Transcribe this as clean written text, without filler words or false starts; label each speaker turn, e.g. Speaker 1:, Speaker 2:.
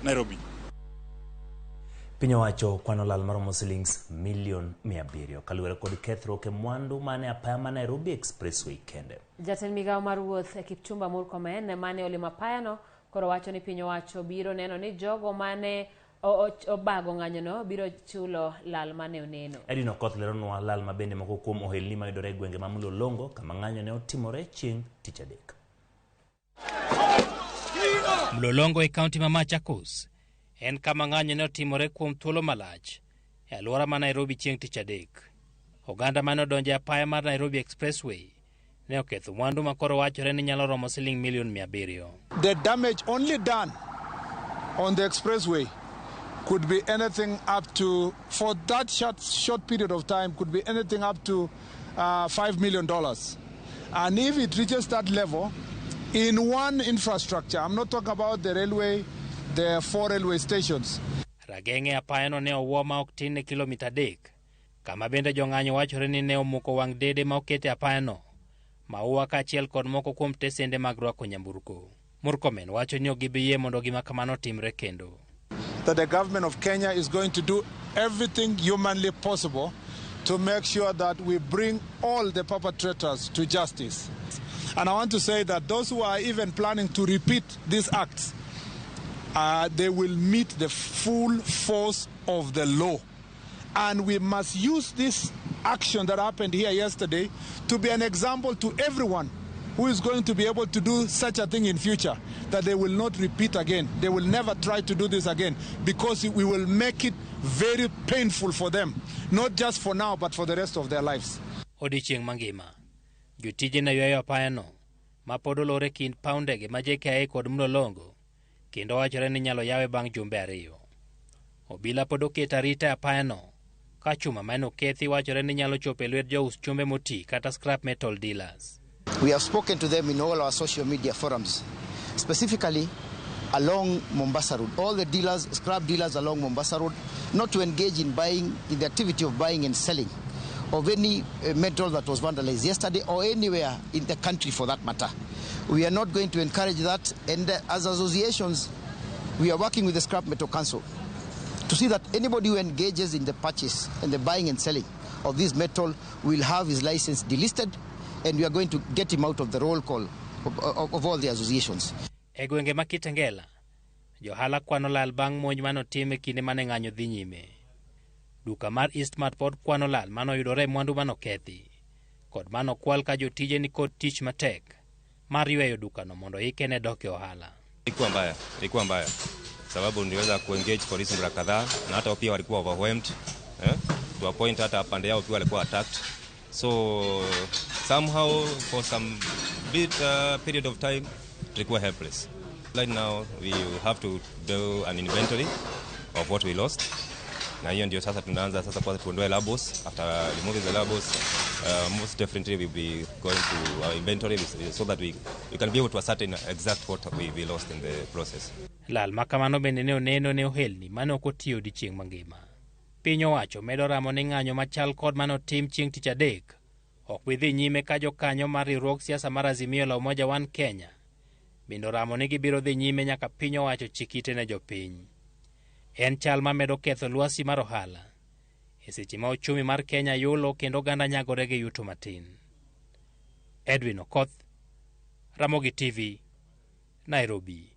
Speaker 1: Nairobi.
Speaker 2: Piny owacho kwano lal maromo shillings milion 700 kaluwore kod kethruok e mwandu mane apaya ma Nairobi Express Way kende.
Speaker 3: Jatend migao mar wuoth e Kipchumba Murkomen mane olimo apayano koro wacho ni piny owacho biro neno ni jogo mane obago ng'anyono biro chulo lal mane oneno.
Speaker 2: Edwin Okoth leronwa lal mabende moko kuom ohelni mayudore e gwenge ma Mlolongo kama ng'anyo ne otimore chieng' tich adek.
Speaker 4: Mlolongo e kaunti ma Machakos en kama ng'anyo ne otimore kuom thuolo malach e alwora ma Nairobi chieng' tich adek. Oganda mane odonjo e apaya mar Nairobi Express Way ne oketho mwandu ma koro wachore ni nyalo romo shiling milion 700.
Speaker 5: The damage only done on the expressway could be anything up to, for that short period of time, could be anything up to $5 million. And if it reaches that level, in one infrastructure, I'm not talking about the railway, there are 4 railway stations.
Speaker 4: Ragenge apayano ne owuo ma ok tin ne kilomita 3, kama bende jong'anyo wachore ni ne omuko wang' dede ma okete apayano, maua kaachiel kod moko kuom tesende mag rwako nyamburko. Murkomen wacho ni ok gibiyie mondo gima kamano timre kendo.
Speaker 5: That the government of Kenya is going to do everything humanly possible to make sure that we bring all the perpetrators to justice. And I want to say that those who are even planning to repeat these acts, they will meet the full force of the law. And we must use this action that happened here yesterday to be an example to everyone who is going to be able to do such a thing in future, that they will not repeat again. They will never try to do this again, because we will make it very painful for them, not just for now, but for the rest of their lives.
Speaker 4: Odichieng' mangima, jotije na yweyo apayano, ma pod olore kind paw ndege ma JKIA kod Mlolongo, kendo wachore ni nyalo yawe bang' jumbe 2. Obila pod oketo arita apayano, ka chuma mane okethi wachore ni nyalo chopo e lwet jous chumbe moti kata scrap metal dealers.
Speaker 6: We have spoken to them in all our social media forums, specifically along Mombasa Road. All the dealers, scrap dealers along Mombasa Road, not to engage in the activity of buying and selling of any metal that was vandalized yesterday or anywhere in the country for that matter. We are not going to encourage that, and as associations, we are working with the Scrap Metal Council to see that anybody who engages in the purchase and the buying and selling of this metal will have his license delisted, and we are going to get him out of the roll call of all the associations.
Speaker 4: E gwenge ma Kitengela, johala kwano lal bang' monj manotim e kinde mane ng'anyo dhi nyime. Duka mar Eastmart pod kwano lal manoyudore mwandu manokethi, kod manokwal ka jotije ni kod tich matek mar yweyo dukano mondo ike ne doke ohala.
Speaker 7: Ilikuwa mbaya. Sababu niliweza kuengage polisi mara kadhaa, na hata pia walikuwa overwhelmed, to a point hata pande yao pia walikuwa attacked. So somehow for some period of time tulikuwa helpless. Right now we have to do an inventory of what we lost. Na hiyo ndio sasa tunaanza sasa kwanza tuondoe labels. After removing the labels, most definitely we'll be going to our inventory so that we can be able to ascertain exact what we lost in the process.
Speaker 4: Lal makamano bende ne oneno ne ohelni mane ok otiyo odichieng' mangima. Piny owacho medo ramo ni ng'anyo machal kod manotim chieng' tich adek ok bidhi nyime ka jokanyo mar riwruok siasa mar Azimio la Umoja One Kenya bende ramo ni gibiro dhi nyime nyaka piny owacho chikite ne jopiny. En chal ma medo ketho lwasi mar ohala e seche ma ochumi mar Kenya yulo kendo oganda nyagore gi yuto matin. Edwin Okoth, Ramogi TV, Nairobi.